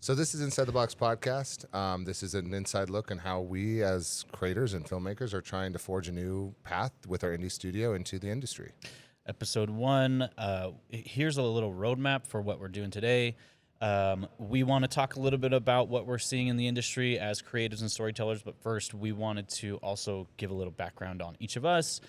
So this is Inside the Box podcast. This is an inside look on how we as creators and filmmakers are trying to forge a new path with our indie studio into the industry. Episode 1, here's a little roadmap for what we're doing today. We want to talk a little bit about what we're seeing in the industry as creatives and storytellers, but first we wanted to also give a little background on each of us,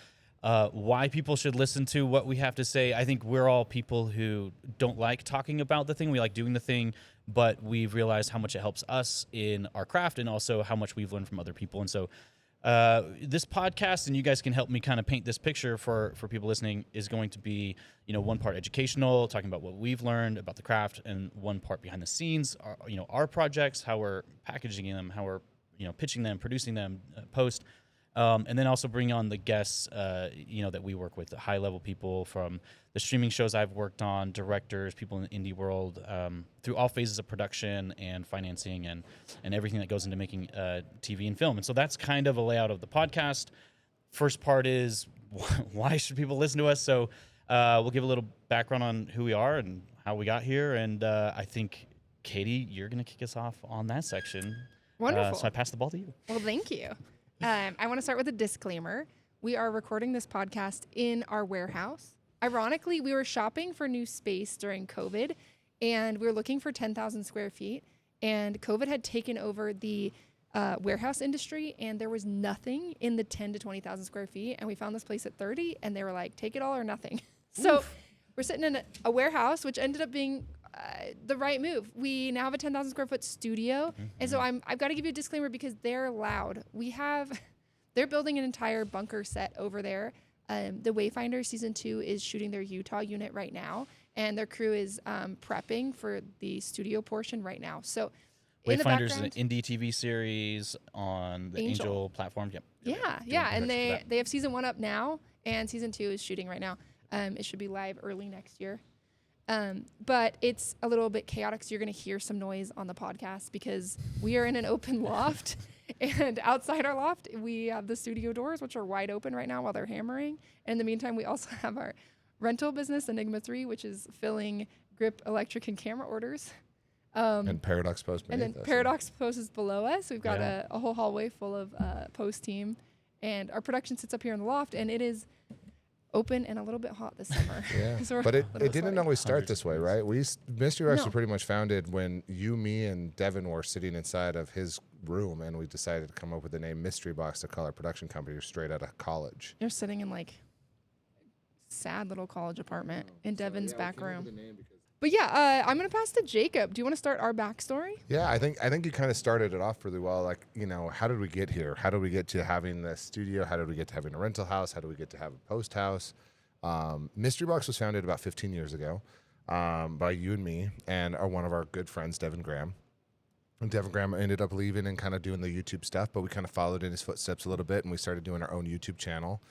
why people should listen to what we have to say. I think we're all people who don't like talking about the thing. We like doing the thing, but we've realized how much it helps us in our craft and also how much we've learned from other people. And so this podcast, and you guys can help me kind of paint this picture for people listening, is going to be, one part educational, talking about what we've learned about the craft, and one part behind the scenes, our projects, how we're packaging them, how we're, pitching them, producing them, post. And then also bring on the guests, that we work with, the high-level people from the streaming shows I've worked on, directors, people in the indie world, through all phases of production and financing and everything that goes into making TV and film. And so that's kind of a layout of the podcast. First part is, why should people listen to us? So we'll give a little background on who we are and how we got here. And I think, Katie, you're going to kick us off on that section. Wonderful. So I pass the ball to you. Well, thank you. I want to start with a disclaimer. We are recording this podcast in our warehouse. Ironically, we were shopping for new space during COVID, and we were looking for 10,000 square feet, and COVID had taken over the warehouse industry, and there was nothing in the 10 to 20,000 square feet, and we found this place at 30, and they were like, take it all or nothing. So we're sitting in a warehouse, which ended up being the right move. We now have a 10,000 square foot studio. And so I've got to give you a disclaimer because they're loud. They're building an entire bunker set over there. The Wayfinder season 2 is shooting their Utah unit right now. And their crew is prepping for the studio portion right now. So Wayfinder is an indie TV series on the Angel platform. Yep. Yeah. And they have season 1 up now, and season 2 is shooting right now. It should be live early next year. But it's a little bit chaotic, so you're going to hear some noise on the podcast because we are in an open loft, and outside our loft, we have the studio doors, which are wide open right now while they're hammering. And in the meantime, we also have our rental business, Enigma 3, which is filling grip, electric, and camera orders. And Paradox Post. And then Paradox Post is below us. We've got a whole hallway full of post team, and our production sits up here in the loft, and it is open and a little bit hot this summer. Yeah, so but it didn't always start this way, right? Mystery Box was pretty much founded when you, me, and Devin were sitting inside of his room, and we decided to come up with the name Mystery Box to call our production company straight out of college. You're sitting in like sad little college apartment in Devin's back room. But yeah, I'm gonna pass to Jacob. Do you want to start our backstory? Yeah, I think you kind of started it off really well. Like, how did we get here? How did we get to having the studio? How did we get to having a rental house? How did we get to have a post house? Mystery Box was founded about 15 years ago by you and me and one of our good friends, Devin Graham. And Devin Graham ended up leaving and kind of doing the YouTube stuff, but we kind of followed in his footsteps a little bit, and we started doing our own YouTube channel.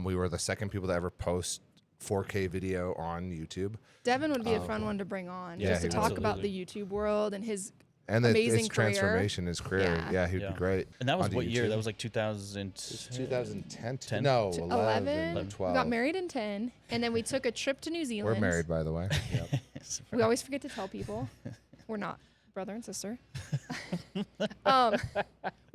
We were the second people to ever post 4K video on YouTube. Devin would be a fun one to bring on just to talk about the YouTube world and his amazing career. Transformation, his career. Yeah, he'd be great. And that was what year? That was like 2010. No, 11. 12. We got married in 10, and then we took a trip to New Zealand. We're married, by the way. Yep. We always forget to tell people. We're not brother and sister. We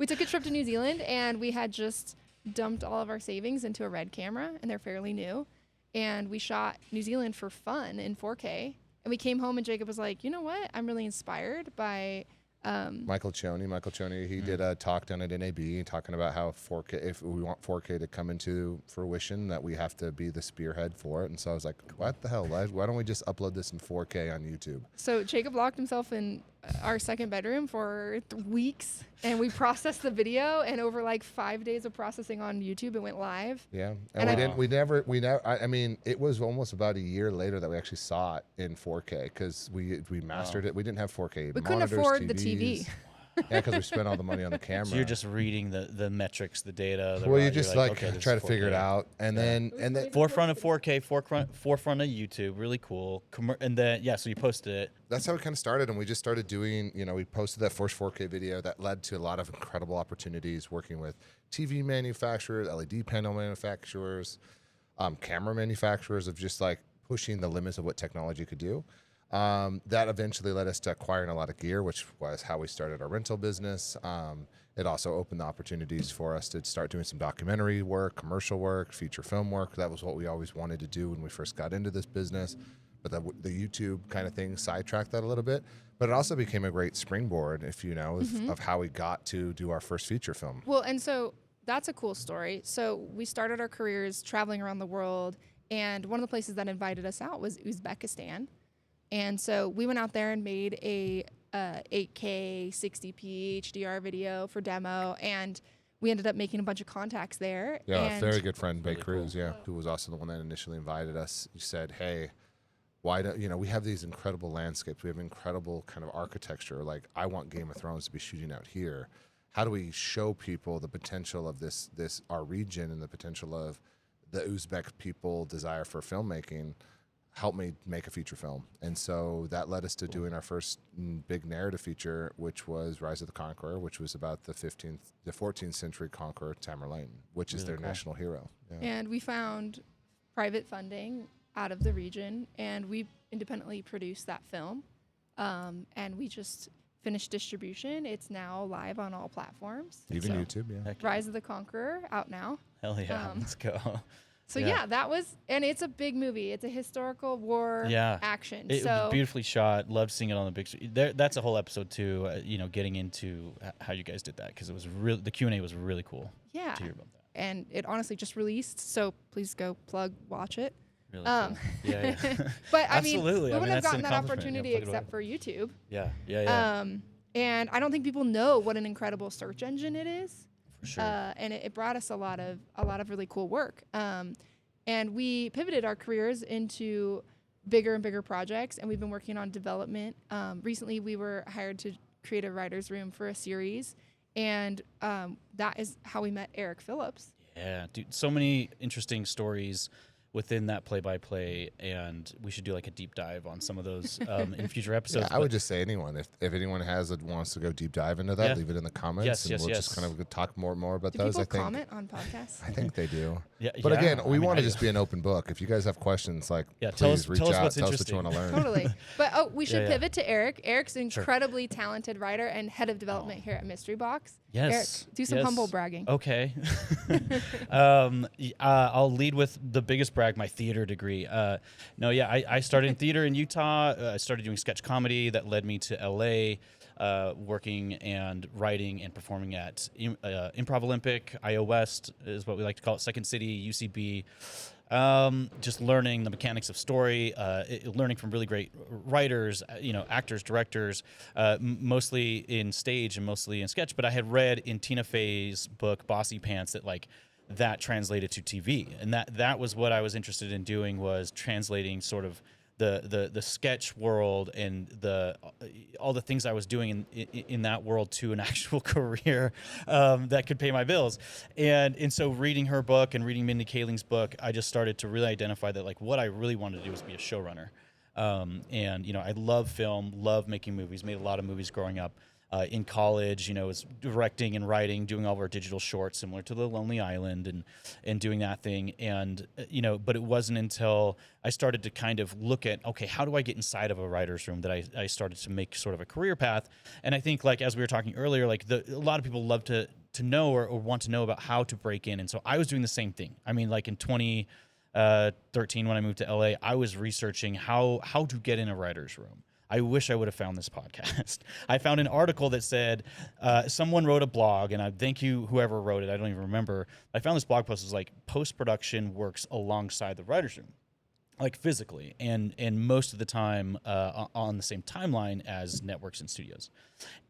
took a trip to New Zealand, and we had just dumped all of our savings into a Red camera, and they're fairly new. And we shot New Zealand for fun in 4K. And we came home, and Jacob was like, you know what? I'm really inspired by Michael Choney, he did a talk down at NAB talking about how 4K, if we want 4K to come into fruition, that we have to be the spearhead for it. And so I was like, what the hell? Why don't we just upload this in 4K on YouTube? So Jacob locked himself in our second bedroom for weeks, and we processed the video, and over like 5 days of processing on YouTube, it went live. Yeah, and we never. I mean, it was almost about a year later that we actually saw it in 4K because we mastered it. We didn't have 4K. We couldn't afford the TV. Yeah, because we spent all the money on the camera. So you're just reading the metrics, the data. Well, you just like try to figure it out, and then forefront of 4K, forefront of YouTube, really cool. And then so you posted it. That's how it kind of started, and we just started doing. We posted that first 4K video that led to a lot of incredible opportunities working with TV manufacturers, LED panel manufacturers, camera manufacturers, of just like pushing the limits of what technology could do. That eventually led us to acquiring a lot of gear, which was how we started our rental business. It also opened the opportunities for us to start doing some documentary work, commercial work, feature film work. That was what we always wanted to do when we first got into this business. But the YouTube kind of thing sidetracked that a little bit. But it also became a great springboard, if you know, of how we got to do our first feature film. Well, and so that's a cool story. So we started our careers traveling around the world, and one of the places that invited us out was Uzbekistan. And so we went out there and made a 8K 60p HDR video for demo, and we ended up making a bunch of contacts there. Yeah, and a very good friend, Bay Really Cruz, cool. who was also the one that initially invited us. He said, hey, why don't, we have these incredible landscapes. We have incredible kind of architecture. Like, I want Game of Thrones to be shooting out here. How do we show people the potential of this our region and the potential of the Uzbek people desire for filmmaking? Help me make a feature film. And so that led us to doing our first big narrative feature, which was Rise of the Conqueror, which was about the 14th century conqueror Tamerlane, which is Really their cool. national hero. Yeah. And we found private funding out of the region, and we independently produced that film. And we just finished distribution. It's now live on all platforms. Even So, YouTube, yeah. Heck, Rise of the Conqueror out now. hell yeah, let's go. So Yeah. yeah, that was, and it's a big movie. It's a historical war Yeah. action. It so was beautifully shot. Loved seeing it on the big screen. That's a whole episode too. Getting into how you guys did that, because it was really, the Q&A was really cool yeah, to hear about that. and it honestly just released. So please go watch it. Really cool. Yeah. But I mean, Absolutely. we I mean, wouldn't have that's gotten an that accomplishment. opportunity Yeah, plug it except for YouTube. Yeah. And I don't think people know what an incredible search engine it is. For sure. And it brought us a lot of really cool work. And we pivoted our careers into bigger and bigger projects, and we've been working on development. Recently, we were hired to create a writer's room for a series, and that is how we met Eric Phillips. Yeah, dude, so many interesting stories within that play-by-play, and we should do like a deep dive on some of those in future episodes. Yeah, I would just say anyone, if anyone wants to go deep dive into that, Yeah. leave it in the comments, Yes, and yes, we'll yes. just kind of talk more about Do those. people I think comment on podcasts? I think they do. Yeah, But yeah, again, I we mean, want to I- just be an open book. If you guys have questions, like, Yeah, please tell reach us out. what's Tell us what you interesting. want to learn. Totally. But we should Yeah. pivot to Eric. Eric's an incredibly talented writer and head of development here at Mystery Box. Yes. Eric, do some yes. humble bragging. Okay. I'll lead with the biggest brag, my theater degree. I started in theater in Utah. I started doing sketch comedy. That led me to LA, working and writing and performing at Improv Olympic, IO West is what we like to call it, Second City, UCB. Just learning the mechanics of story, learning from really great writers, actors, directors, mostly in stage and mostly in sketch. But I had read in Tina Fey's book Bossy Pants that translated to TV, and that was what I was interested in doing, was translating sort of the sketch world and all the things I was doing in that world to an actual career that could pay my bills. And so reading her book and reading Mindy Kaling's book, I just started to really identify that, like, what I really wanted to do was be a showrunner. I love film, love making movies, made a lot of movies growing up. In college, was directing and writing, doing all of our digital shorts similar to The Lonely Island and doing that thing. And, but it wasn't until I started to kind of look at, okay, how do I get inside of a writer's room, that I started to make sort of a career path. And I think, like, as we were talking earlier, like a lot of people love to know or want to know about how to break in. And so I was doing the same thing. I mean, like in 2013, when I moved to LA, I was researching how to get in a writer's room. I wish I would have found this podcast. I found an article that said someone wrote a blog, and I thank you whoever wrote it. I don't even remember. I found this blog post that was like, post-production works alongside the writer's room, like physically, and most of the time on the same timeline as networks and studios.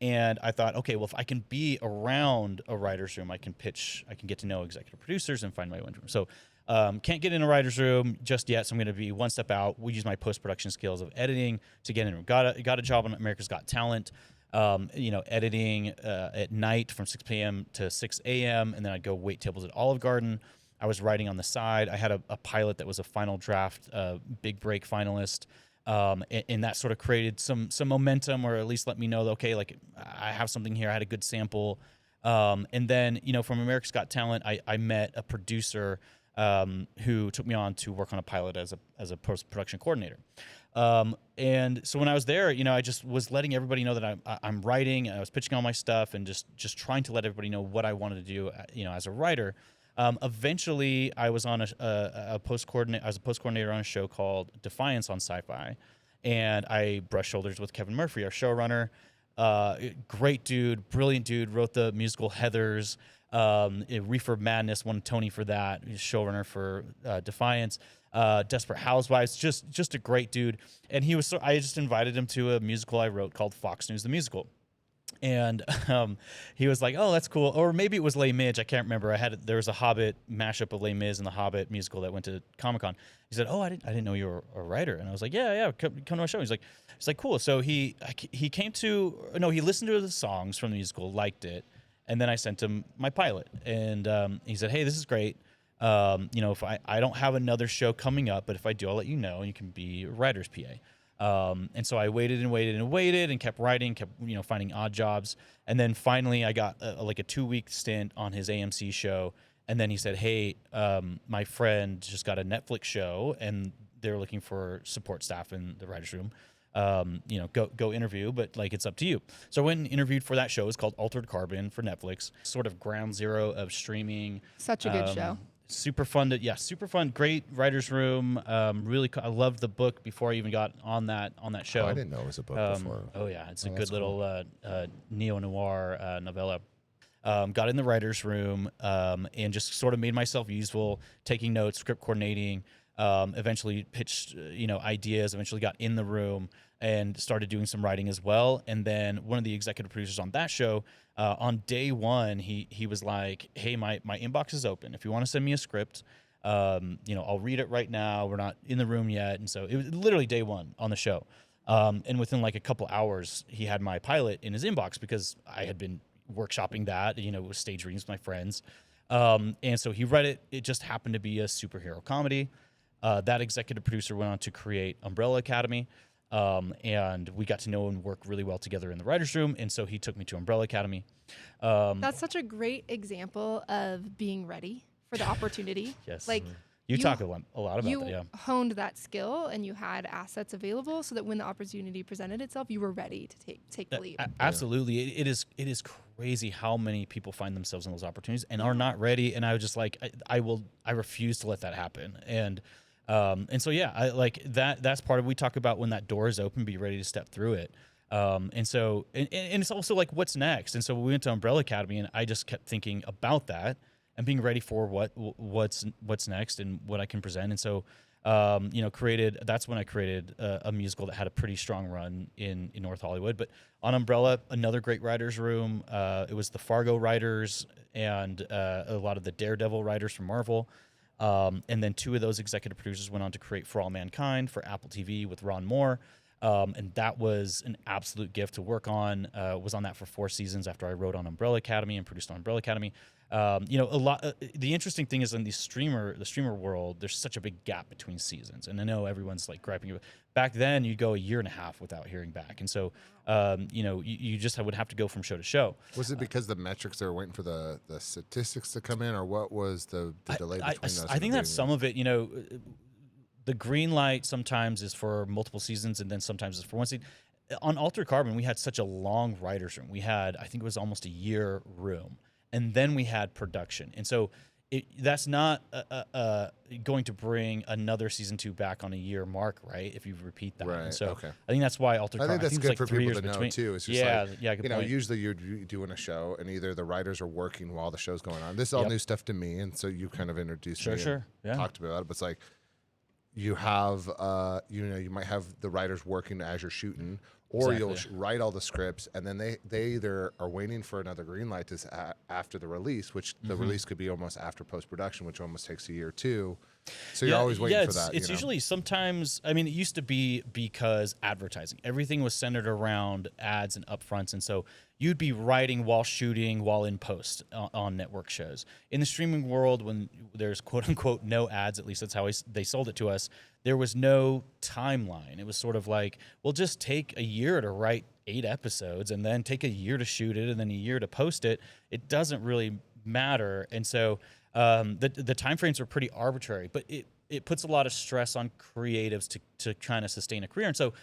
And I thought, okay, well, if I can be around a writer's room, I can pitch, I can get to know executive producers and find my way into them. So can't get in a writer's room just yet, so I'm going to be one step out. We use my post-production skills of editing to get in. Got a job on America's Got Talent, editing at night from 6 p.m. to 6 a.m., and then I'd go wait tables at Olive Garden. I was writing on the side. I had a pilot that was a final draft, big break finalist, and that sort of created some momentum, or at least let me know that, okay, like, I have something here. I had a good sample. And then, from America's Got Talent, I met a producer who took me on to work on a pilot as a post-production coordinator. And so when I was there, I just was letting everybody know that I'm writing, and I was pitching all my stuff, and just trying to let everybody know what I wanted to do, as a writer. Eventually, I was on a post coordinator on a show called Defiance on Sci-Fi, and I brushed shoulders with Kevin Murphy, our showrunner. Great dude, brilliant dude. Wrote the musical Heathers. Reefer Madness, won a Tony for that. He's showrunner for Defiance. Desperate Housewives, just a great dude. And I just invited him to a musical I wrote called Fox News the Musical. And he was like, "Oh, that's cool." Or maybe it was Les Mis. I can't remember. There was a Hobbit mashup of Les Mis and the Hobbit musical that went to Comic-Con. He said, "Oh, I didn't know you were a writer." And I was like, "Yeah, come to my show." He's like, "Cool." So he listened to the songs from the musical, liked it, and then I sent him my pilot. And he said, "Hey, this is great. If I don't have another show coming up, but if I do, I'll let you know. You can be a writer's PA." And so I waited and kept writing, kept finding odd jobs, and then finally I got a 2-week stint on his AMC show. And then he said, "Hey, my friend just got a Netflix show, and they're looking for support staff in the writers' room. Go interview, but it's up to you." So I went and interviewed for that show. It's called Altered Carbon for Netflix, sort of ground zero of streaming. Such a good show. Super fun. Super fun. Great writers' room. I loved the book before I even got on that show. Oh, I didn't know it was a book before. Oh yeah, it's a good little neo-noir novella. Got in the writers' room and just sort of made myself useful, taking notes, script coordinating. Eventually pitched ideas. Eventually got in the room and started doing some writing as well. And then one of the executive producers on that show, on day one, he was like, "Hey, my inbox is open. If you want to send me a script, I'll read it right now. We're not in the room yet." And so it was literally day one on the show. And within a couple hours, he had my pilot in his inbox because I had been workshopping that, with stage readings with my friends. And so he read it. It just happened to be a superhero comedy. That executive producer went on to create Umbrella Academy. And we got to know and work really well together in the writer's room. And so he took me to Umbrella Academy. That's such a great example of being ready for the opportunity. Yes. You talk a lot about that, yeah. You honed that skill and you had assets available so that when the opportunity presented itself, you were ready to take the lead. Absolutely. It is crazy how many people find themselves in those opportunities and are not ready. And I was just like, I refuse to let that happen. And so, yeah, that's part of, we talk about when that door is open, be ready to step through it. And so, and it's also what's next. And so we went to Umbrella Academy and I just kept thinking about that and being ready for what's next and what I can present. And so, that's when I created a musical that had a pretty strong run in North Hollywood. But on Umbrella, another great writers' room. It was the Fargo writers and a lot of the Daredevil writers from Marvel. And then 2 of those executive producers went on to create For All Mankind for Apple TV with Ron Moore. And that was an absolute gift to work on. Was on that for 4 seasons after I wrote on Umbrella Academy and produced on Umbrella Academy. The interesting thing is in the streamer world, there's such a big gap between seasons. And I know everyone's griping about. Back then, you'd go a year and a half without hearing back. And so, you just would have to go from show to show. Was it because the metrics, they were waiting for the statistics to come in, or what was the delay between those? I think that's some of it. The green light sometimes is for multiple seasons, and then sometimes it's for one season. On Altered Carbon, we had such a long writer's room. We had, I think it was almost a year room. And then we had production. And so that's not going to bring another season 2 back on a year mark, right? If you repeat that. Right, and so okay. I think that's why Altered Carbon. I think that's good for people to know, between. too. It's just good point. usually you're doing a show, and either the writers are working while the show's going on. This is all new stuff to me, and so you kind of introduced me and talked about it. But it's you have, you might have the writers working as you're shooting, or you'll write all the scripts, and then they either are waiting for another green light after the release, which the release could be almost after post-production, which almost takes a year or 2. So you're always waiting for that. It's usually sometimes, it used to be because advertising. Everything was centered around ads and upfronts, and so you'd be writing while shooting, while in post on network shows. In the streaming world, when there's quote-unquote no ads, at least that's how they sold it to us, there was no timeline. It was sort of we'll just take a year to write 8 episodes and then take a year to shoot it and then a year to post it. It doesn't really matter. And so the timeframes are pretty arbitrary, but it puts a lot of stress on creatives to kind of sustain a career. And so,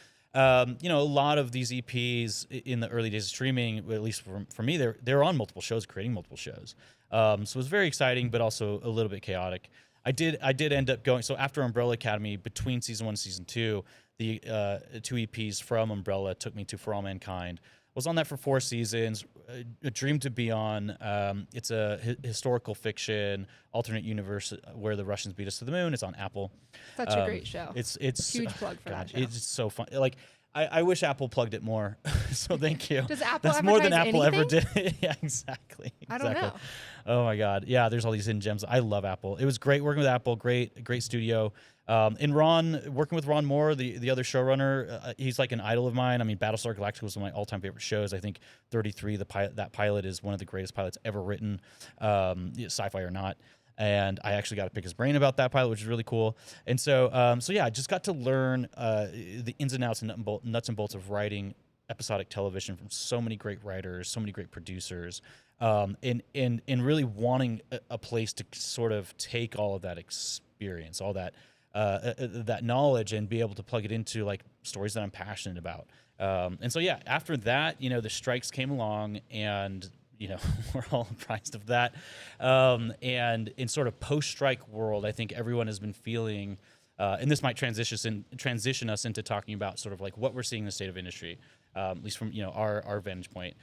you know, a lot of these EPs in the early days of streaming, at least for me, they're on multiple shows, creating multiple shows. So it was very exciting, but also a little bit chaotic. I did end up going. So after Umbrella Academy, between season 1 and season 2, the 2 EPs from Umbrella took me to For All Mankind. Was on that for 4 seasons. A dream to be on. It's a historical fiction alternate universe where the Russians beat us to the moon. It's on Apple. Such a great show. It's huge plug for that show. It's so fun. Like I wish Apple plugged it more. So thank you. Does Apple That's more than advertise Apple anything? ever did. Yeah, exactly. I don't know. Oh my God. Yeah, there's all these hidden gems. I love Apple. It was great working with Apple. Great studio. And working with Ron Moore, the other showrunner, he's like an idol of mine. I mean, Battlestar Galactica was one of my all-time favorite shows. I think 33, that pilot is one of the greatest pilots ever written, sci-fi or not. And I actually got to pick his brain about that pilot, which is really cool. And so yeah, I just got to learn the ins and outs and nuts and bolts of writing episodic television from so many great writers, so many great producers, and really wanting a place to sort of take all of that experience, all that that knowledge, and be able to plug it into like stories that I'm passionate about. And so yeah, after that, you know, the strikes came along, and you know, we're all apprised of that. And in sort of post-strike world, I think everyone has been feeling, and this might transition us into talking about sort of like what we're seeing in the state of industry, at least from, you know, our vantage point.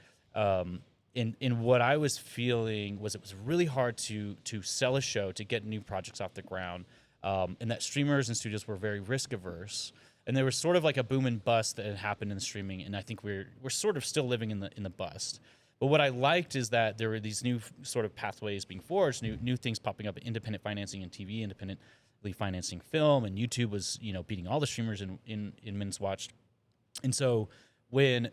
In what I was feeling was it was really hard to sell a show, to get new projects off the ground, and that streamers and studios were very risk averse. And there was sort of like a boom and bust that had happened in streaming, and I think we're sort of still living in the bust. But what I liked is that there were these new sort of pathways being forged, new things popping up, independent financing in TV, independently financing film, and YouTube was, you know, beating all the streamers in minutes watched. And so when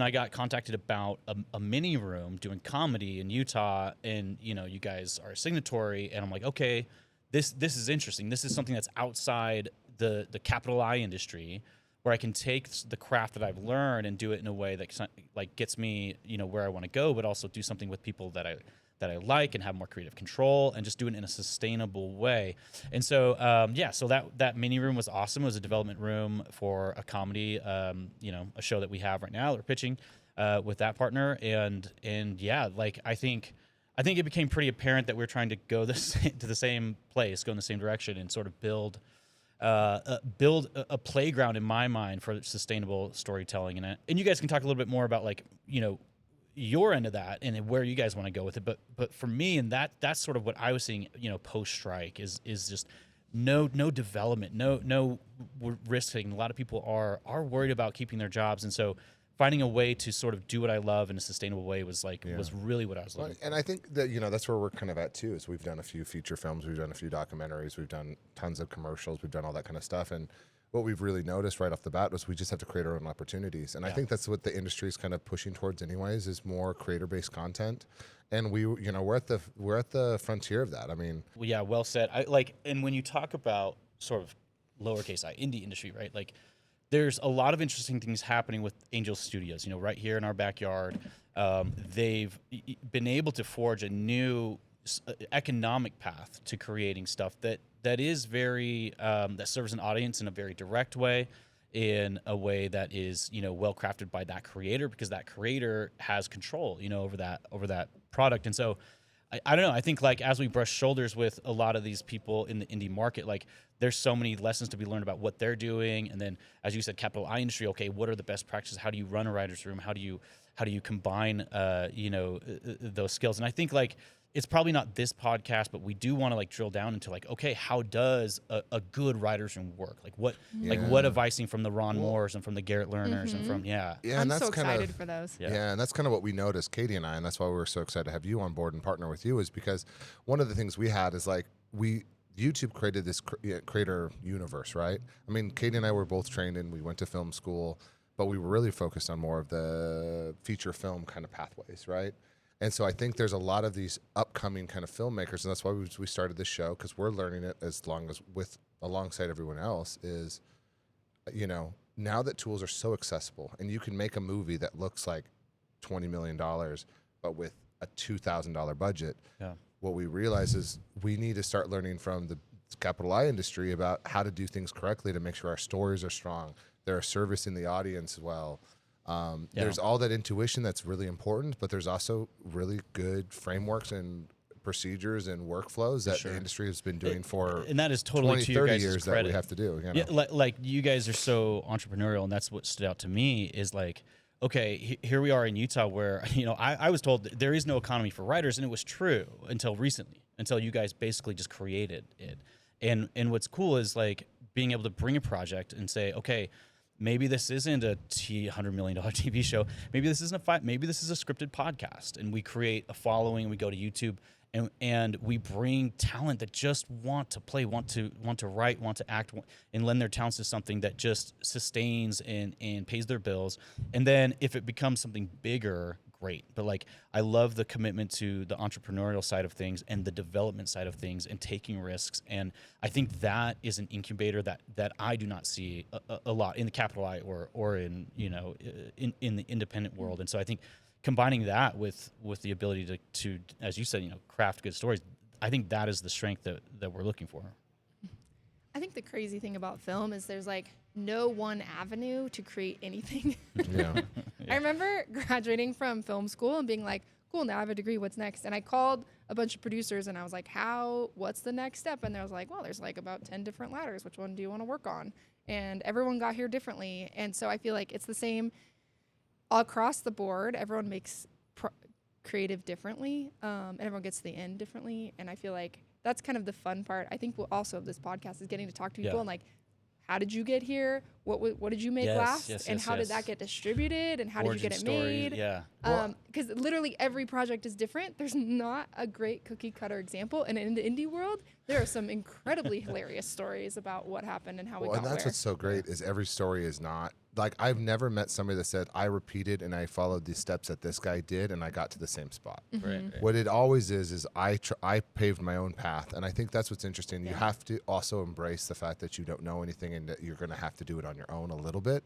I got contacted about a mini room doing comedy in Utah, and you know, you guys are a signatory, and I'm like, okay, this is interesting. This is something that's outside the capital I industry, where I can take the craft that I've learned and do it in a way that like gets me, you know, where I want to go, but also do something with people that I like and have more creative control, and just do it in a sustainable way. And so, yeah, so that mini room was awesome. It was a development room for a comedy, you know, a show that we have right now that we're pitching with that partner. And yeah, like I think it became pretty apparent that we're trying to go to the same place, go in the same direction, and sort of build a playground in my mind for sustainable storytelling. And you guys can talk a little bit more about, like, you know, your end of that and where you guys want to go with it. But for me, and that's sort of what I was seeing, you know, post strike is just no development, no risk taking. A lot of people are worried about keeping their jobs, and so finding a way to sort of do what I love in a sustainable way was really what I was looking for. And I think that, you know, that's where we're kind of at too, is we've done a few feature films, we've done a few documentaries, we've done tons of commercials, we've done all that kind of stuff. And what we've really noticed right off the bat was we just have to create our own opportunities. And I think that's what the industry is kind of pushing towards anyways, is more creator-based content. And we're at the frontier of that. I mean, well, yeah, well said. And when you talk about sort of lowercase I indie industry, right? Like, there's a lot of interesting things happening with Angel Studios. You know, right here in our backyard, they've been able to forge a new economic path to creating stuff that is very that serves an audience in a very direct way, in a way that is, you know, well crafted by that creator, because that creator has control, you know, over that product. And so I don't know. I think, like, as we brush shoulders with a lot of these people in the indie market, like, there's so many lessons to be learned about what they're doing. And then, as you said, capital I industry. Okay, what are the best practices? How do you run a writer's room? How do you combine, you know, those skills? And I think, like, it's probably not this podcast, but we do want to, like, drill down into, like, okay, how does a good writer's room work? Like, what advising from the Ron Moores and from the Garrett Lerners and from and I'm that's so excited kinda, for those. Yeah, and that's kind of what we noticed, Katie and I, and that's why we were so excited to have you on board and partner with you, is because one of the things we had is, like, YouTube created this creator universe, right? I mean, Katie and I were both trained we went to film school, but we were really focused on more of the feature film kind of pathways, right? And so I think there's a lot of these upcoming kind of filmmakers, and that's why we started this show, because we're learning it alongside everyone else. Is, you know, now that tools are so accessible, and you can make a movie that looks like $20 million, but with a $2,000 budget. Yeah. what we realize is we need to start learning from the capital I industry about how to do things correctly to make sure our stories are strong. They're servicing the audience well. There's all that intuition that's really important, but there's also really good frameworks and procedures and workflows that the industry has been doing for and that is totally 20, to your 30 guys' years credit. that we have to do. You know? Yeah, like you guys are so entrepreneurial, and that's what stood out to me is like, okay, here we are in Utah where, I was told that there is no economy for writers, and it was true until recently, until you guys basically just created it. And what's cool is like being able to bring a project and say, okay, maybe this isn't a $100 million TV show. Maybe this isn't maybe this is a scripted podcast, and we create a following. We go to YouTube, and we bring talent that just want to play, want to write, want to act, and lend their talents to something that just sustains and pays their bills. And then if it becomes something bigger, great. But like, I love the commitment to the entrepreneurial side of things and the development side of things and taking risks. And I think that is an incubator that I do not see a lot in the capital I or in in the independent world. And so I think combining that with the ability to as you said, craft good stories, I think that is the strength that we're looking for. I think the crazy thing about film is there's like no one avenue to create anything. Yeah. I remember graduating from film school and being like, cool, now I have a degree, what's next? And I called a bunch of producers and I was like, what's the next step? And they was like, well, there's like about 10 different ladders. Which one do you want to work on? And everyone got here differently. And so I feel like it's the same across the board. Everyone makes creative differently, and everyone gets to the end differently. And I feel like that's kind of the fun part. I think also of this podcast is getting to talk to people and like, how did you get here? What did you make last? And how did that get distributed? And how did you get it made? Yeah. Because literally every project is different. There's not a great cookie cutter example. And in the indie world, there are some incredibly hilarious stories about what happened and how we got and that's where. what's so great is every story is not like, I've never met somebody that said I repeated and I followed the steps that this guy did and I got to the same spot. Right. What it always is I paved my own path, and I think that's what's interesting. You have to also embrace the fact that you don't know anything and that you're going to have to do it on your own a little bit.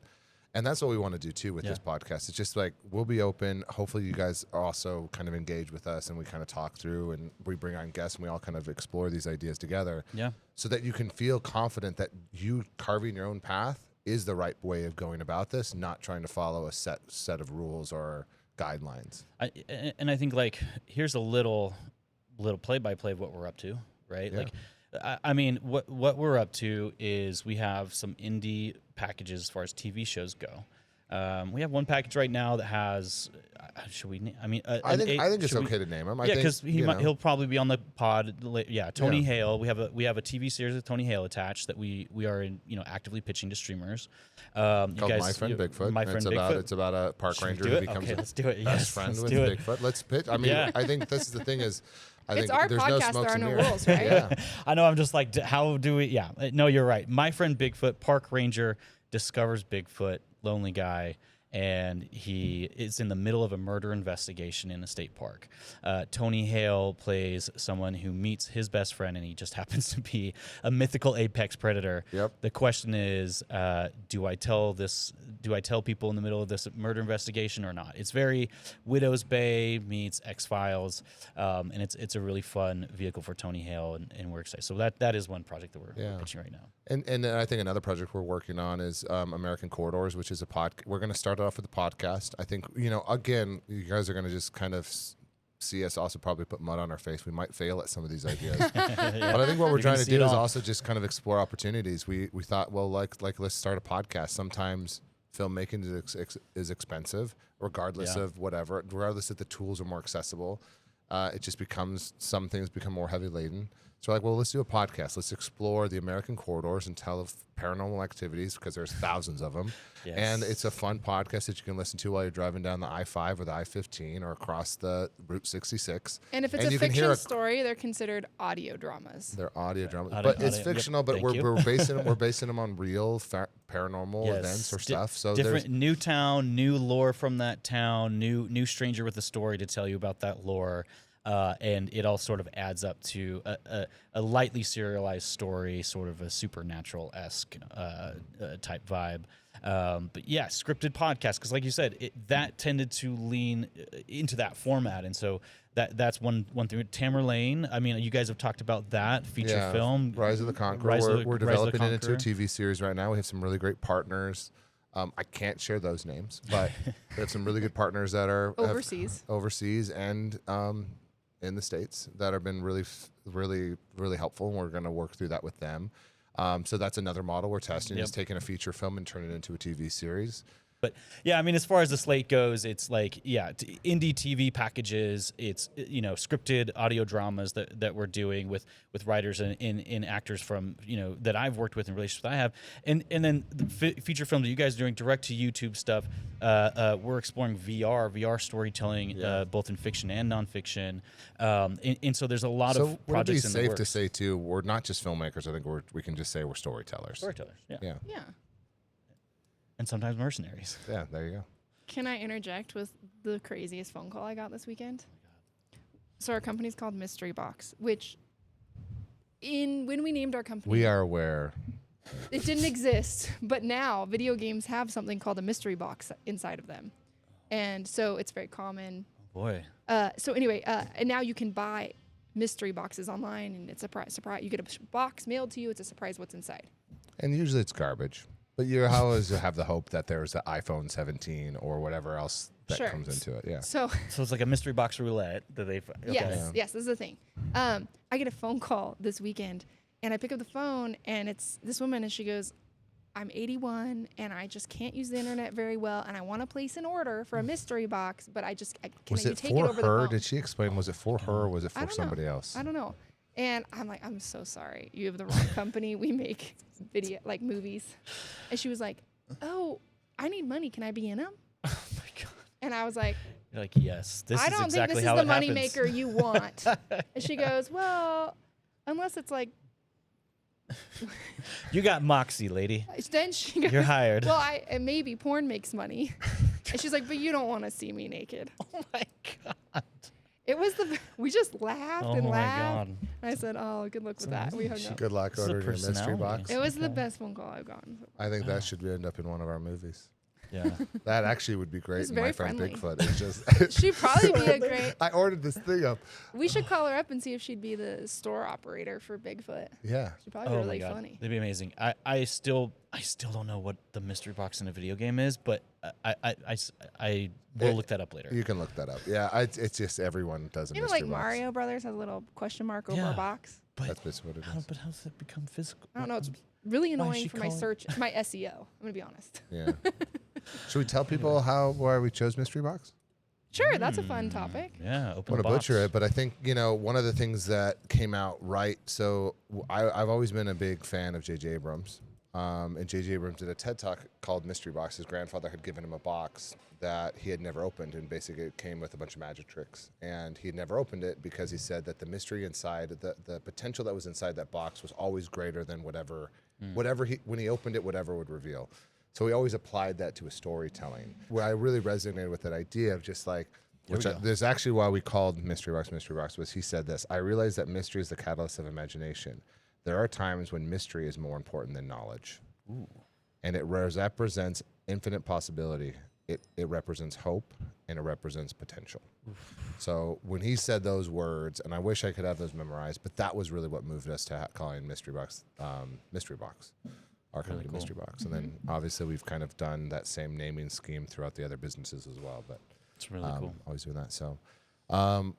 And that's what we want to do too with this podcast. It's just like, we'll be open. Hopefully you guys are also kind of engaged with us and we kind of talk through and we bring on guests and we all kind of explore these ideas together. Yeah. So that you can feel confident that you carving your own path is the right way of going about this, not trying to follow a set of rules or guidelines. I think like, here's a little play-by-play of what we're up to, right? Yeah. Like, I mean, what we're up to is we have some indie packages as far as TV shows go. We have one package right now that has. Should we? I mean, I think it's okay to name him. Yeah, because he'll probably be on the pod. Tony Yeah. Hale. We have a TV series with Tony Hale attached that we are in actively pitching to streamers. Called My Friend Bigfoot. My Friend Bigfoot. Bigfoot. It's about a park Should we ranger do who it? becomes Okay, let's do it. best Yes, friend let's with do it. Bigfoot. Let's pitch. I mean, I think this is the thing is. I It's think our there's podcast. no smokes There are and no mirrors. rules, right? Yeah. I know. I'm just like, how do we? Yeah. No, you're right. My Friend Bigfoot, park ranger, discovers Bigfoot, lonely guy, and he is in the middle of a murder investigation in a state park. Tony Hale plays someone who meets his best friend, and he just happens to be a mythical apex predator. Yep. The question is, do I tell people in the middle of this murder investigation or not? It's very Widow's Bay meets X-Files, and it's a really fun vehicle for Tony Hale, and we're excited. So that is one project that we're pitching right now. And I think another project we're working on is American Corridors, which is we're going to start off with a podcast. I think, again, you guys are going to just kind of see us also probably put mud on our face. We might fail at some of these ideas. But I think what we're trying to do is also just kind of explore opportunities. We thought, well, like let's start a podcast. Sometimes filmmaking is expensive, regardless of whatever, regardless if the tools are more accessible. It just some things become more heavy laden. So we're like, well, let's do a podcast. Let's explore the American corridors and tell of paranormal activities because there's thousands of them. Yes. And it's a fun podcast that you can listen to while you're driving down the I-5 or the I-15 or across the Route 66. And if it's a fiction story, they're considered audio dramas. They're audio dramas. But it's fictional, but we're basing them on real paranormal events or stuff. So different new town, new lore from that town, new stranger with a story to tell you about that lore. and it all sort of adds up to a lightly serialized story, sort of a supernatural-esque type vibe. But yeah, scripted podcast, because like you said, that tended to lean into that format, and so that's one thing. Tamerlane, I mean, you guys have talked about that feature film, Rise of the Conqueror. We're developing it into a TV series right now. We have some really great partners. I can't share those names, but we have some really good partners that are overseas and in the States that have been really helpful, and we're going to work through that with them. So that's another model we're testing, is taking a feature film and turning it into a TV series. But yeah, I mean, as far as the slate goes, it's like, indie TV packages. It's, scripted audio dramas that we're doing with writers and actors from, that I've worked with in relationships I have. And then the feature film that you guys are doing, direct to YouTube stuff. We're exploring VR storytelling, both in fiction and nonfiction. And so there's a lot of projects in the works. Would it be safe to say too, we're not just filmmakers. I think we can just say we're storytellers. Storytellers, yeah. And sometimes mercenaries. Yeah, there you go. Can I interject with the craziest phone call I got this weekend? So our company's called Mystery Box, which when we named our company, we are aware. It didn't exist, but now video games have something called a mystery box inside of them. And so it's very common. Oh boy. So anyway, and now you can buy mystery boxes online, and it's a surprise. You get a box mailed to you. It's a surprise what's inside. And usually it's garbage. But you always have the hope that there's an iPhone 17 or whatever else that comes into it. Yeah. So it's like a mystery box roulette that they. Okay. Yes, this is the thing. I get a phone call this weekend, and I pick up the phone, and it's this woman, and she goes, "I'm 81, and I just can't use the internet very well, and I want to place an order for a mystery box, but can you take it over the phone?" Did she explain? Was it for her or was it for somebody else? I don't know. And I'm like, "I'm so sorry. You have the wrong company. We make movies." And she was like, "Oh, I need money. Can I be in them?" Oh my God. And I was like, "You're like, yes, this is exactly how it happens. I don't think this is the money maker you want." And she goes, "Well, unless it's like..." You got moxie, lady. Then she goes, "You're hired." "Well, maybe porn makes money." And she's like, "But you don't want to see me naked." Oh my God. It was we just laughed and laughed. God. I said, "Oh, good luck with that." We hung up. Good luck ordering your mystery box. It was the best phone call I've gotten. I think that should end up in one of our movies. Yeah. That actually would be great. It's very My friend friendly. Bigfoot is just. She'd probably be a great. I ordered this thing up. We should call her up and see if she'd be the store operator for Bigfoot. Yeah. She'd probably be really funny. That'd be amazing. I still don't know what the mystery box in a video game is, but I will look that up later. You can look that up. Yeah, it's just everyone does a mystery like box. Mario Brothers has a little question mark over a box. But that's basically what it is. But how does that become physical? I don't know. It's really annoying for my search, my SEO. I'm gonna be honest. Yeah. Should we tell people why we chose mystery box? Sure, that's a fun topic. Yeah, I want to butcher it, but I think one of the things that came out right. So I've always been a big fan of J.J. Abrams, and J.J. Abrams did a TED Talk called Mystery Box. His grandfather had given him a box that he had never opened, and basically it came with a bunch of magic tricks. And he had never opened it because he said that the mystery inside, the potential that was inside that box was always greater than whatever when he opened it, whatever would reveal. So we always applied that to a storytelling. Where I really resonated with that idea of just like, there's actually why we called Mystery Box was he said this: "I realize that mystery is the catalyst of imagination. There are times when mystery is more important than knowledge. Ooh. And it represents infinite possibility. It represents hope, and it represents potential." Oof. So when he said those words, and I wish I could have those memorized, but that was really what moved us to calling Mystery Box Mystery Box. Our company, cool. Mystery Box. And then obviously we've kind of done that same naming scheme throughout the other businesses as well. But it's really cool. Always doing that. So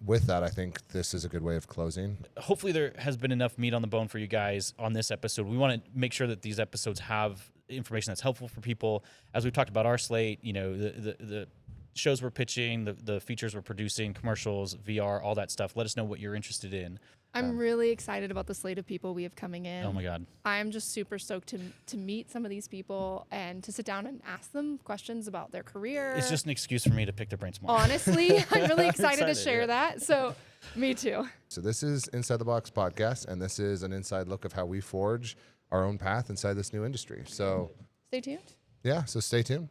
with that, I think this is a good way of closing. Hopefully there has been enough meat on the bone for you guys on this episode. We want to make sure that these episodes have information that's helpful for people. As we've talked about our slate, the shows we're pitching, the features we're producing, commercials, VR, all that stuff. Let us know what you're interested in. I'm really excited about the slate of people we have coming in. Oh my God. I'm just super stoked to meet some of these people and to sit down and ask them questions about their career. It's just an excuse for me to pick their brains more. Honestly, I'm really excited to share that. So me too. So this is Inside the Box Podcast, and this is an inside look of how we forge our own path inside this new industry. So stay tuned. Yeah, so stay tuned.